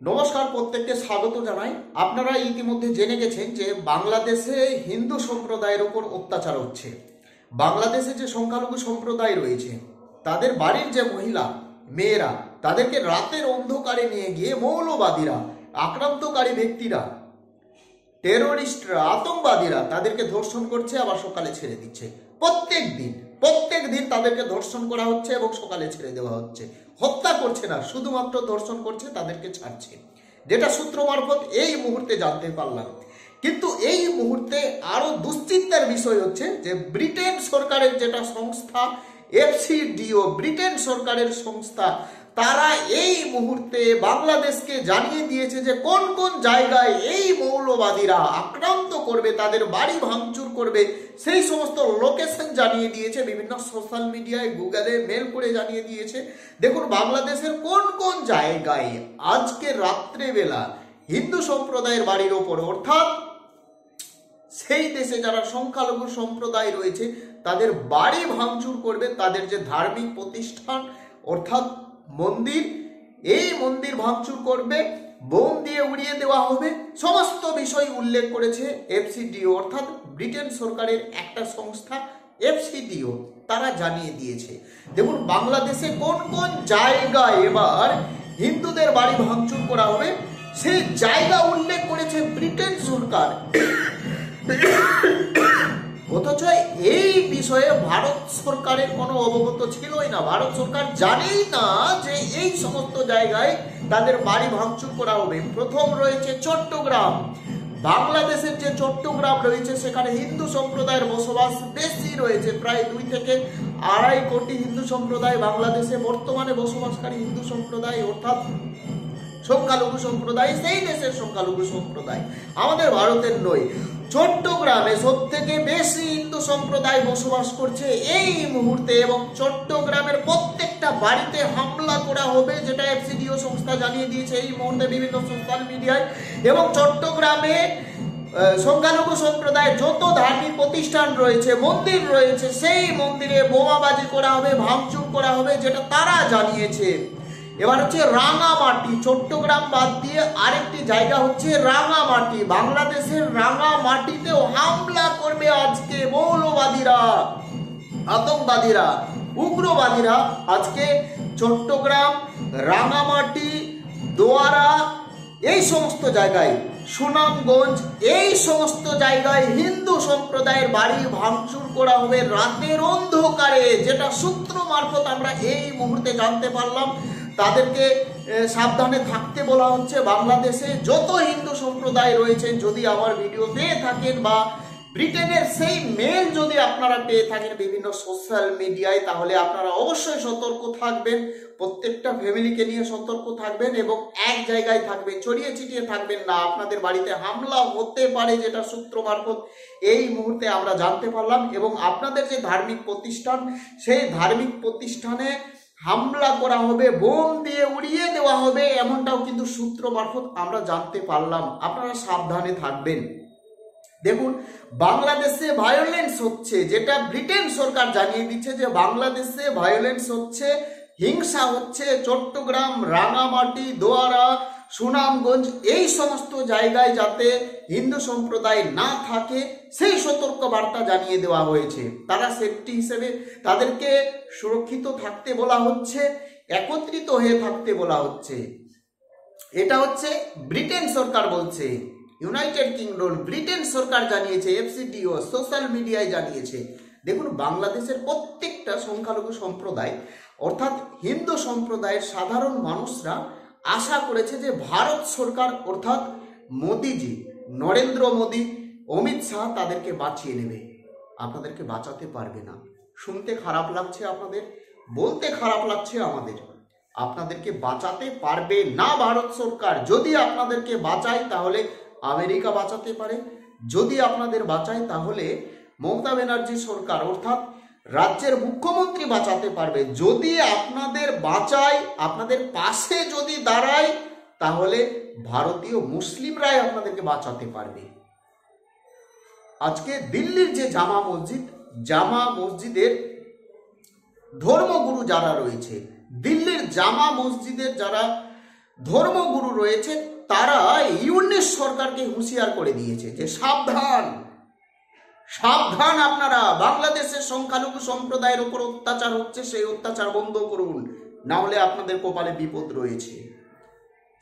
নমস্কার, প্রত্যেককে স্বাগত জানাই। আপনারা ইতিমধ্যে জেনে গেছেন যে বাংলাদেশে হিন্দু সম্প্রদায়ের ওপর অত্যাচার হচ্ছে। বাংলাদেশে যে সংখ্যালঘু সম্প্রদায় রয়েছে তাদের বাড়ির যে মহিলা মেয়েরা তাদেরকে রাতের অন্ধকারে নিয়ে গিয়ে মৌলবাদীরা, আক্রান্তকারী ব্যক্তিরা, টেরোরিস্টরা, আতঙ্কবাদীরা তাদেরকে ধর্ষণ করছে, আবার সকালে ছেড়ে দিচ্ছে। প্রত্যেক দিন তাদেরকে ধর্ষণ করা হচ্ছে এবং সকালে ছেড়ে দেওয়া হচ্ছে। হত্যা করছে না, শুধুমাত্র ধর্ষণ করছে, তাদেরকে ছাড়ছে, যেটা সূত্র মারফত এই মুহূর্তে জানতে পারলাম। কিন্তু এই মুহূর্তে আরো দুশ্চিন্তার বিষয় হচ্ছে যে ব্রিটেন সরকারের যেটা সংস্থা FCDO, ব্রিটেন সরকারের সংস্থা, তারা এই মুহূর্তে বাংলাদেশকে জানিয়ে দিয়েছে যে কোন কোন জায়গায় এই মৌলবাদীরা আক্রান্ত করবে, তাদের বাড়ি ভাঙচুর করবে, সেই সমস্ত লোকেশন জানিয়ে দিয়েছে। বিভিন্ন সোশ্যাল মিডিয়ায়, গুগলে মেল করে জানিয়ে দিয়েছে। দেখুন বাংলাদেশের কোন কোন জায়গায় আজকে রাত্রেবেলা হিন্দু সম্প্রদায়ের বাড়ির ওপর, অর্থাৎ সেই দেশে যারা সংখ্যালঘু সম্প্রদায় রয়েছে তাদের বাড়ি ভাঙচুর করবে, তাদের যে ধার্মিক প্রতিষ্ঠান অর্থাৎ মন্দির, এই মন্দির ভাঙচুর করবে, বোম দিয়ে উড়িয়ে দেওয়া হবে। সমস্ত বিষয় উল্লেখ করেছে FCDO, অর্থাৎ ব্রিটেন সরকারের একটা সংস্থা FCDO, তারা জানিয়ে দিয়েছে। দেখুন বাংলাদেশে কোন কোন জায়গায় এবার হিন্দুদের বাড়ি ভাঙচুর করা হবে সেই জায়গা উল্লেখ করেছে ব্রিটেন সরকার। অথচ এই বিষয়ে ভারত সরকারের কোনো অবগত ছিলই না। ভারত সরকার জানেই না যে এই সমস্ত জায়গায় তাদের বাড়ি ভাঙচুর করা হবে। প্রথম রয়েছে চট্টগ্রাম। বাংলাদেশের যে চট্টগ্রাম রয়েছে সেখানে হিন্দু সম্প্রদায়ের বসবাস বেশি রয়েছে, প্রায় 2 থেকে 2.5 কোটি হিন্দু সম্প্রদায় বাংলাদেশে বর্তমানে বসবাসকারী হিন্দু সম্প্রদায়, অর্থাৎ সংখ্যালঘু সম্প্রদায়, সেই দেশের সংখ্যালঘু সম্প্রদায়, আমাদের ভারতের নয়। চট্টগ্রামে সব থেকে বেশি হিন্দু সম্প্রদায় বসবাস করছে এই মুহূর্তে, এবং চট্টগ্রামের প্রত্যেকটা বাড়িতে হামলা করা হবে, যেটা FCDO সংস্থা জানিয়ে দিয়েছে এই মুহূর্তে বিভিন্ন সোশ্যাল মিডিয়ায়। এবং চট্টগ্রামে সংখ্যালঘু সম্প্রদায়ের যত ধার্মিক প্রতিষ্ঠান রয়েছে, মন্দির রয়েছে, সেই মন্দিরে বোমাবাজি করা হবে, ভাঙচুর করা হবে, যেটা তারা জানিয়েছে। এবার হচ্ছে রাঙামাটি, চট্টগ্রাম বাদ দিয়ে আরেকটি জায়গা হচ্ছে রাঙামাটি। বাংলাদেশের রাঙামাটিতেও হামলা করবে আজকে মৌলবাদীরা, আতঙ্কবাদীরা, উগ্রবাদীরা। আজকে চট্টগ্রাম, রাঙামাটি, দোয়ারা, এই সমস্ত জায়গায়, সুনামগঞ্জ, এই সমস্ত জায়গায় হিন্দু সম্প্রদায়ের বাড়ি ভাঙচুর করা হবে রাতের অন্ধকারে, যেটা সূত্র মারফত আমরা এই মুহূর্তে জানতে পারলাম। তাদেরকে সাবধানে থাকতে বলা হচ্ছে। বাংলাদেশে যত হিন্দু সম্প্রদায় রয়েছে, যদি আমার ভিডিও পেয়ে থাকেন বা ব্রিটেনের সেই মেল যদি আপনারা পেয়ে থাকেন বিভিন্ন সোশ্যাল মিডিয়ায়, তাহলে আপনারা অবশ্যই সতর্ক থাকবেন। প্রত্যেকটা ফ্যামিলিকে নিয়ে সতর্ক থাকবেন এবং এক জায়গায় থাকবেন, ছড়িয়ে ছিটিয়ে থাকবেন না। আপনাদের বাড়িতে হামলা হতে পারে, যেটা সূত্র মারফত এই মুহূর্তে আমরা জানতে পারলাম। এবং আপনাদের যে ধার্মিক প্রতিষ্ঠান, সেই ধার্মিক প্রতিষ্ঠানে হামলা করা হবে, বোম দিয়ে উড়িয়ে দেওয়া হবে, এমনটাও কিন্তু সূত্র মারফত আমরা জানতে পারলাম। আপনারা সাবধানে থাকবেন। দেখুন বাংলাদেশে ভায়োলেন্স হচ্ছে, যেটা ব্রিটেন সরকার জানিয়ে দিচ্ছে যে বাংলাদেশে ভায়োলেন্স হচ্ছে, হিংসা হচ্ছে। চট্টগ্রাম, রাঙামাটি, দোয়ারা, সুনামগঞ্জ, এই সমস্ত জায়গায় যাতে হিন্দু সম্প্রদায় না থাকে সেই সতর্ক বার্তা জানিয়ে দেওয়া হয়েছে। তারা সেফটি হিসেবে তাদেরকে সুরক্ষিত থাকতে বলা হচ্ছে, একত্রিত হয়ে থাকতে বলা হচ্ছে। এটা হচ্ছে ব্রিটেন সরকার বলছে, ইউনাইটেড কিংডম, ব্রিটেন সরকার জানিয়েছে, FCDO সোশ্যাল মিডিয়ায় জানিয়েছে। দেখুন বাংলাদেশের প্রত্যেকটা সংখ্যালঘু সম্প্রদায় অর্থাৎ হিন্দু সম্প্রদায়ের সাধারণ মানুষরা আশা করেছে যে ভারত সরকার অর্থাৎ মোদিজি, নরেন্দ্র মোদি, অমিত শাহ তাদেরকে বাঁচিয়ে নেবে। আপনাদেরকে বাঁচাতে পারবে না। শুনতে খারাপ লাগছে আপনাদের, বলতে খারাপ লাগছে আমাদের, আপনাদেরকে বাঁচাতে পারবে না ভারত সরকার। যদি আপনাদেরকে বাঁচায় তাহলে আমেরিকা বাঁচাতে পারে, যদি আপনাদের বাঁচায় তাহলে মমতা ব্যানার্জি সরকার অর্থাৎ রাজ্যের মুখ্যমন্ত্রী বাঁচাতে পারবে। যদি আপনাদের বাঁচায়, আপনাদের পাশে যদি দাঁড়ায়, তাহলে ভারতীয় মুসলিমরাই আপনাদেরকে বাঁচাতে পারবে। আজকে দিল্লির যে জামা মসজিদের ধর্মগুরু যারা রয়েছে, দিল্লির জামা মসজিদের যারা ধর্মগুরু রয়েছে তারা ইউনিশ সরকারকে হুঁশিয়ার করে দিয়েছে যে সাবধান সাবধান, আপনারা বাংলাদেশের সংখ্যালঘু সম্প্রদায়ের উপর অত্যাচার হচ্ছে, সেই অত্যাচার বন্ধ করুন, না হলে আপনাদের কপালে বিপদ রয়েছে।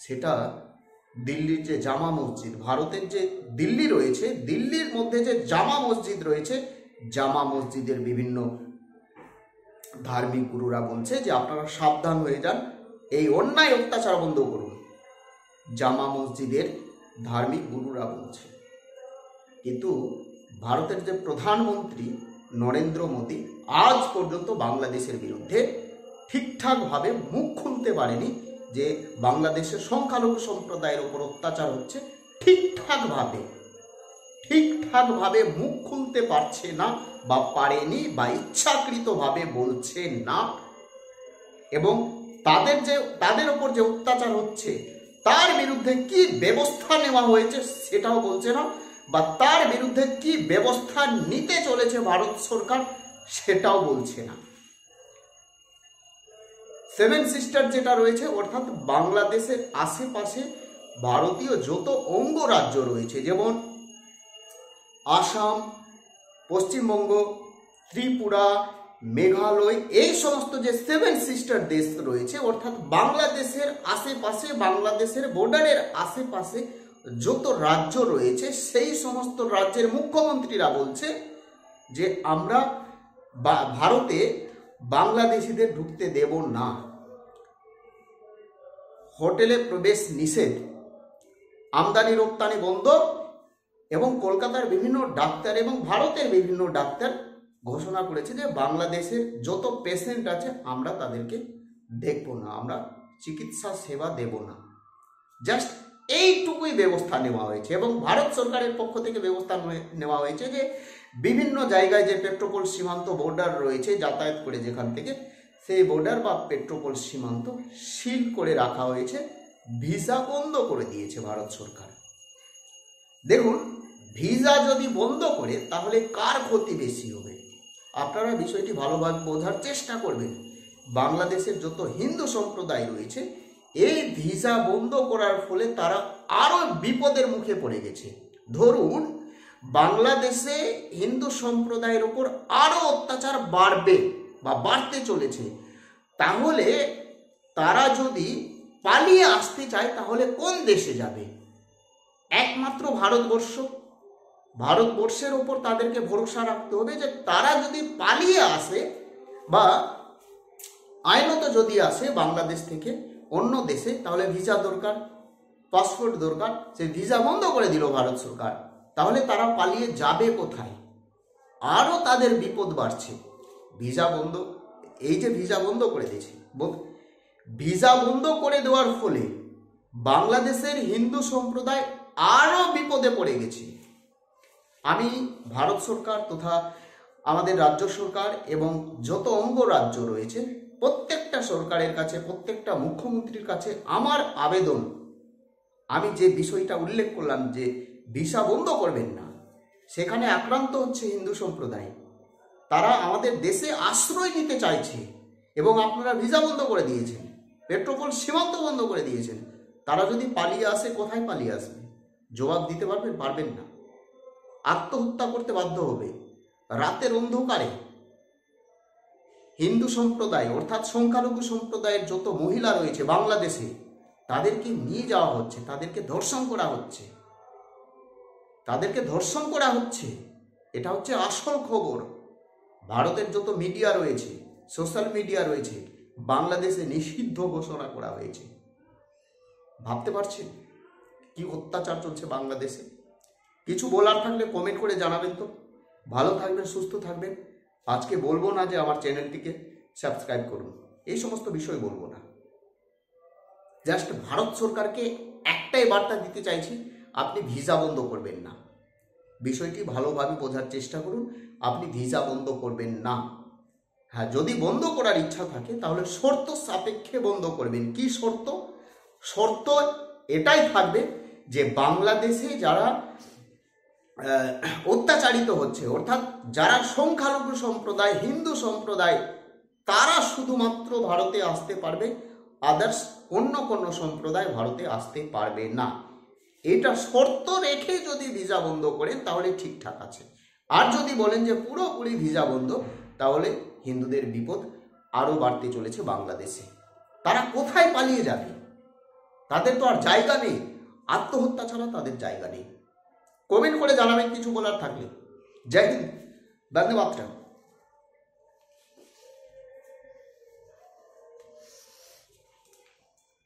সেটা দিল্লির যে জামা মসজিদ, ভারতের যে দিল্লি রয়েছে, দিল্লির মধ্যে যে জামা মসজিদ রয়েছে, জামা মসজিদের বিভিন্ন ধার্মিক গুরুরা বলছে যে আপনারা সাবধান হয়ে যান, এই অন্যায় অত্যাচার বন্ধ করুন। জামা মসজিদের ধার্মিক গুরুরা বলছে। কিন্তু ভারতের যে প্রধানমন্ত্রী নরেন্দ্র মোদী আজ পর্যন্ত বাংলাদেশের বিরুদ্ধে ঠিকঠাকভাবে মুখ খুলতে পারেনি যে বাংলাদেশের সংখ্যালঘু সম্প্রদায়ের উপর অত্যাচার হচ্ছে। ঠিকঠাকভাবে মুখ খুলতে পারছে না বা পারেনি বা ইচ্ছাকৃতভাবে বলছে না। এবং তাদের উপর যে অত্যাচার হচ্ছে তার বিরুদ্ধে কি ব্যবস্থা নেওয়া হয়েছে সেটাও বলছে না, বা তার বিরুদ্ধে কি ব্যবস্থা নিতে চলেছে ভারত সরকার সেটাও বলছে না। সেভেন সিস্টার যেটা রয়েছে, অর্থাৎ বাংলাদেশের আশেপাশে ভারতীয় যত অঙ্গরাজ্য রয়েছে, যেমন আসাম, পশ্চিমবঙ্গ, ত্রিপুরা, মেঘালয়, এই সমস্ত যে সেভেন সিস্টার দেশ রয়েছে, অর্থাৎ বাংলাদেশের আশেপাশে, বাংলাদেশের বর্ডারের আশেপাশে যত রাজ্য রয়েছে, সেই সমস্ত রাজ্যের মুখ্যমন্ত্রীরা বলছে যে আমরা ভারতে বাংলাদেশিদের ঢুকতে দেব না, হোটেলে প্রবেশ নিষেধ, আমদানি রপ্তানি বন্ধ, এবং কলকাতার বিভিন্ন ডাক্তার এবং ভারতের বিভিন্ন ডাক্তার ঘোষণা করেছে যে বাংলাদেশের যত পেশেন্ট আছে আমরা তাদেরকে দেখব না, আমরা চিকিৎসা সেবা দেব না। জাস্ট এইটুকুই ব্যবস্থা নেওয়া হয়েছে। এবং ভারত সরকারের পক্ষ থেকে ব্যবস্থা নেওয়া হয়েছে যে বিভিন্ন জায়গায় যে পেট্রোপোল সীমান্ত বর্ডার রয়েছে, যাতায়াত করে যেখান থেকে, সেই বর্ডার বা পেট্রোপোল সীমান্ত সিল করে রাখা হয়েছে, ভিসা বন্ধ করে দিয়েছে ভারত সরকার। দেখুন, ভিসা যদি বন্ধ করে তাহলে কার ক্ষতি বেশি হবে? আপনারা বিষয়টি ভালোভাবে বোঝার চেষ্টা করবেন। বাংলাদেশের যত হিন্দু সম্প্রদায় রয়েছে, এই ভিসা বন্ধ করার ফলে তারা আরো বিপদের মুখে পড়ে গেছে। ধরুন, বাংলাদেশে হিন্দু সম্প্রদায়ের উপর আরো অত্যাচার বাড়বে বা বাড়তে চলেছে, তাহলে তারা যদি পালিয়ে আসতে চায় তাহলে কোন দেশে যাবে? একমাত্র ভারতবর্ষের ওপর তাদেরকে ভরসা রাখতে হবে যে তারা যদি পালিয়ে আসে বা আইনত যদি আসে বাংলাদেশ থেকে অন্য দেশে, তাহলে ভিসা দরকার, পাসপোর্ট দরকার। সেই ভিসা বন্ধ করে দিল ভারত সরকার, তাহলে তারা পালিয়ে যাবে কোথায়? আরো তাদের বিপদ বাড়ছে। ভিসা বন্ধ, এই যে ভিসা বন্ধ করে দিয়েছে, ভিসা বন্ধ করে দেওয়ার ফলে বাংলাদেশের হিন্দু সম্প্রদায় আরো বিপদে পড়ে গেছে। আমি ভারত সরকার তথা আমাদের রাজ্য সরকার এবং যত অঙ্গরাজ্য রয়েছে প্রত্যেকটা সরকারের কাছে, প্রত্যেকটা মুখ্যমন্ত্রীর কাছে আমার আবেদন, আমি যে বিষয়টা উল্লেখ করলাম যে ভিসা বন্ধ করবেন না, সেখানে আক্রান্ত হচ্ছে হিন্দু সম্প্রদায়, তারা আমাদের দেশে আশ্রয় নিতে চাইছে এবং আপনারা ভিসা বন্ধ করে দিয়েছেন, পেট্রোপোল সীমান্ত বন্ধ করে দিয়েছেন। তারা যদি পালিয়ে আসে, কোথায় পালিয়ে আসবে? জবাব দিতে পারবেন না। আত্মহত্যা করতে বাধ্য হবে। রাতের অন্ধকারে হিন্দু সম্প্রদায় অর্থাৎ সংখ্যালঘু সম্প্রদায়ের যত মহিলা রয়েছে বাংলাদেশে, তাদেরকে নিয়ে যাওয়া হচ্ছে, তাদেরকে ধর্ষণ করা হচ্ছে। এটা হচ্ছে আসল খবর। ভারতের যত মিডিয়া রয়েছে, সোশ্যাল মিডিয়া রয়েছে, বাংলাদেশে নিষিদ্ধ ঘোষণা করা হয়েছে। ভাবতে পারছেন কি অত্যাচার চলছে বাংলাদেশে? কিছু বলার থাকলে কমেন্ট করে জানাবেন তো। ভালো থাকবেন, সুস্থ থাকবেন। আজকে বলবো না যে আমার চ্যানেলটিকে সাবস্ক্রাইব করুন, এই সমস্ত বিষয় বলবো না। জাস্ট ভারত সরকারকে একটাই বার্তা দিতে চাইছি, আপনি ভিসা বন্ধ করবেন না। বিষয়টি ভালোভাবে বোঝার চেষ্টা করুন। আপনি ভিসা বন্ধ করবেন না। হ্যাঁ, যদি বন্ধ করার ইচ্ছা থাকে তাহলে শর্ত সাপেক্ষে বন্ধ করবেন। কি শর্ত? শর্ত এটাই থাকবে যে বাংলাদেশে যারা অত্যাচারিত হচ্ছে, অর্থাৎ যারা সংখ্যালঘু সম্প্রদায়, হিন্দু সম্প্রদায়, তারা শুধুমাত্র ভারতে আসতে পারবে, আদার্স অন্য কোনো সম্প্রদায় ভারতে আসতে পারবে না। এটা শর্ত রেখে যদি ভিসা বন্ধ করেন তাহলে ঠিকঠাক আছে। আর যদি বলেন যে পুরোপুরি ভিসা বন্ধ, তাহলে হিন্দুদের বিপদ আরও বাড়তে চলেছে বাংলাদেশে। তারা কোথায় পালিয়ে যাবে? তাদের তো আর জায়গা নেই, আত্মহত্যা ছাড়া তাদের জায়গা নেই। কমেন্ট করে জানাবেন কিছু বলার থাকলে। জয় হিন্দ, বন্দে মাতরম।